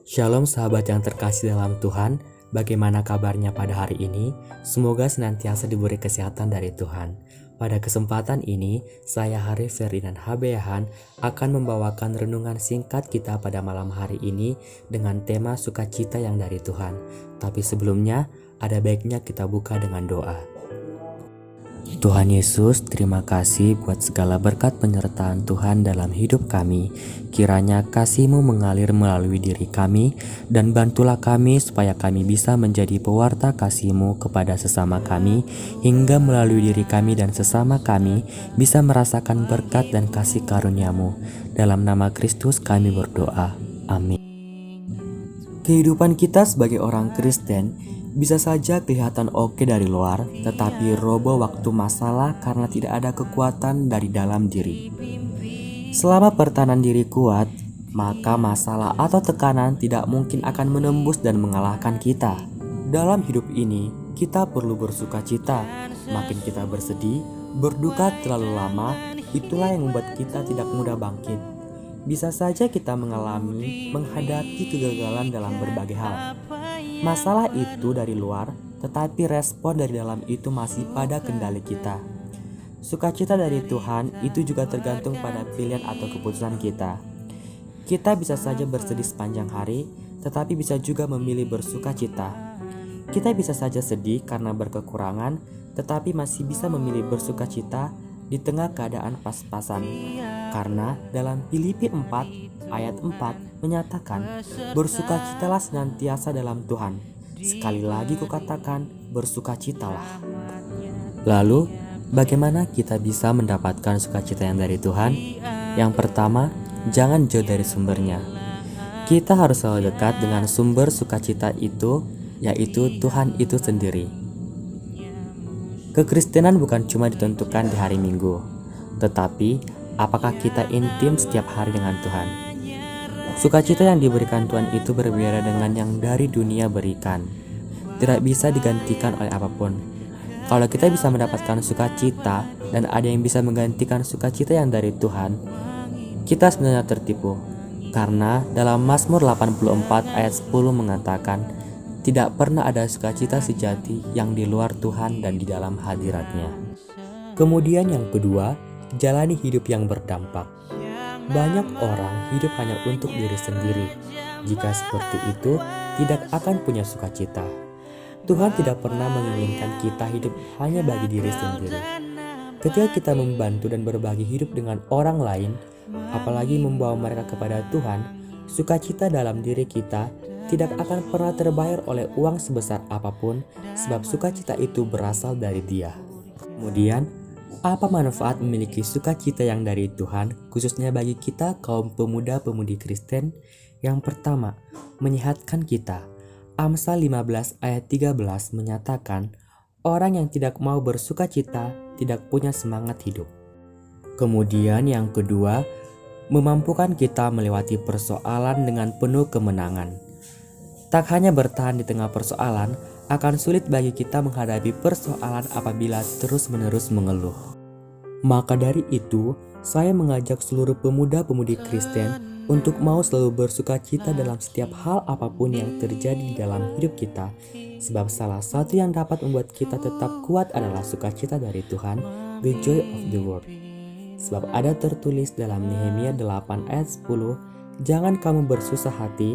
Shalom sahabat yang terkasih dalam Tuhan, bagaimana kabarnya pada hari ini? Semoga senantiasa diberi kesehatan dari Tuhan. Pada kesempatan ini, saya Harif Ferdinand Habeahan akan membawakan renungan singkat kita pada malam hari ini dengan tema sukacita yang dari Tuhan. Tapi sebelumnya, ada baiknya kita buka dengan doa. Tuhan Yesus, terima kasih buat segala berkat penyertaan Tuhan dalam hidup kami. Kiranya kasih-Mu mengalir melalui diri kami, dan bantulah kami supaya kami bisa menjadi pewarta kasih-Mu kepada sesama kami, hingga melalui diri kami dan sesama kami bisa merasakan berkat dan kasih karunia-Mu. Dalam nama Kristus kami berdoa. Amin. Kehidupan kita sebagai orang Kristen bisa saja kelihatan oke dari luar, tetapi roboh waktu masalah karena tidak ada kekuatan dari dalam diri. Selama pertahanan diri kuat, maka masalah atau tekanan tidak mungkin akan menembus dan mengalahkan kita. Dalam hidup ini, kita perlu bersukacita. Makin kita bersedih, berduka terlalu lama, itulah yang membuat kita tidak mudah bangkit. Bisa saja kita menghadapi kegagalan dalam berbagai hal. Masalah itu dari luar, tetapi respon dari dalam itu masih pada kendali kita. Sukacita dari Tuhan itu juga tergantung pada pilihan atau keputusan kita. Kita bisa saja bersedih sepanjang hari, tetapi bisa juga memilih bersukacita. Kita bisa saja sedih karena berkekurangan, tetapi masih bisa memilih bersukacita di tengah keadaan pas-pasan. Karena dalam Filipi 4 ayat 4 menyatakan, bersukacitalah senantiasa dalam Tuhan. Sekali lagi kukatakan, bersukacitalah. Lalu, bagaimana kita bisa mendapatkan sukacita yang dari Tuhan? Yang pertama, jangan jauh dari sumbernya. Kita harus selalu dekat dengan sumber sukacita itu, yaitu Tuhan itu sendiri. Kekristenan bukan cuma ditentukan di hari Minggu, tetapi apakah kita intim setiap hari dengan Tuhan. Sukacita yang diberikan Tuhan itu berbeda dengan yang dari dunia berikan. Tidak bisa digantikan oleh apapun. Kalau kita bisa mendapatkan sukacita dan ada yang bisa menggantikan sukacita yang dari Tuhan, kita sebenarnya tertipu. Karena dalam Mazmur 84 ayat 10 mengatakan, tidak pernah ada sukacita sejati yang di luar Tuhan dan di dalam hadirat-Nya. Kemudian yang kedua, jalani hidup yang berdampak. Banyak orang hidup hanya untuk diri sendiri. Jika seperti itu, tidak akan punya sukacita. Tuhan tidak pernah menginginkan kita hidup hanya bagi diri sendiri. Ketika kita membantu dan berbagi hidup dengan orang lain, apalagi membawa mereka kepada Tuhan, sukacita dalam diri kita tidak akan pernah terbayar oleh uang sebesar apapun, sebab sukacita itu berasal dari Dia. Kemudian, apa manfaat memiliki sukacita yang dari Tuhan, khususnya bagi kita kaum pemuda-pemudi Kristen? Yang pertama, menyehatkan kita. Amsal 15 ayat 13 menyatakan, orang yang tidak mau bersukacita tidak punya semangat hidup. Kemudian yang kedua, memampukan kita melewati persoalan dengan penuh kemenangan. Tak hanya bertahan di tengah persoalan, akan sulit bagi kita menghadapi persoalan apabila terus-menerus mengeluh. Maka dari itu, saya mengajak seluruh pemuda-pemudi Kristen untuk mau selalu bersukacita dalam setiap hal apapun yang terjadi di dalam hidup kita. Sebab salah satu yang dapat membuat kita tetap kuat adalah sukacita dari Tuhan, the joy of the world. Sebab ada tertulis dalam Nehemia 8 ayat 10, jangan kamu bersusah hati,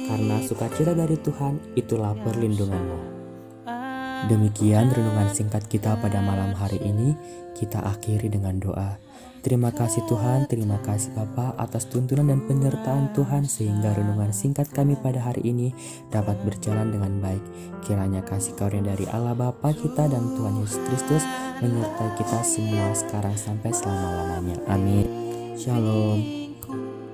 karena sukacita dari Tuhan itulah perlindunganmu. Demikian renungan singkat kita pada malam hari ini. Kita akhiri dengan doa. Terima kasih Tuhan, terima kasih Bapa atas tuntunan dan penyertaan Tuhan sehingga renungan singkat kami pada hari ini dapat berjalan dengan baik. Kiranya kasih karunia dari Allah Bapa kita dan Tuhan Yesus Kristus menyertai kita semua sekarang sampai selama-lamanya. Amin. Shalom.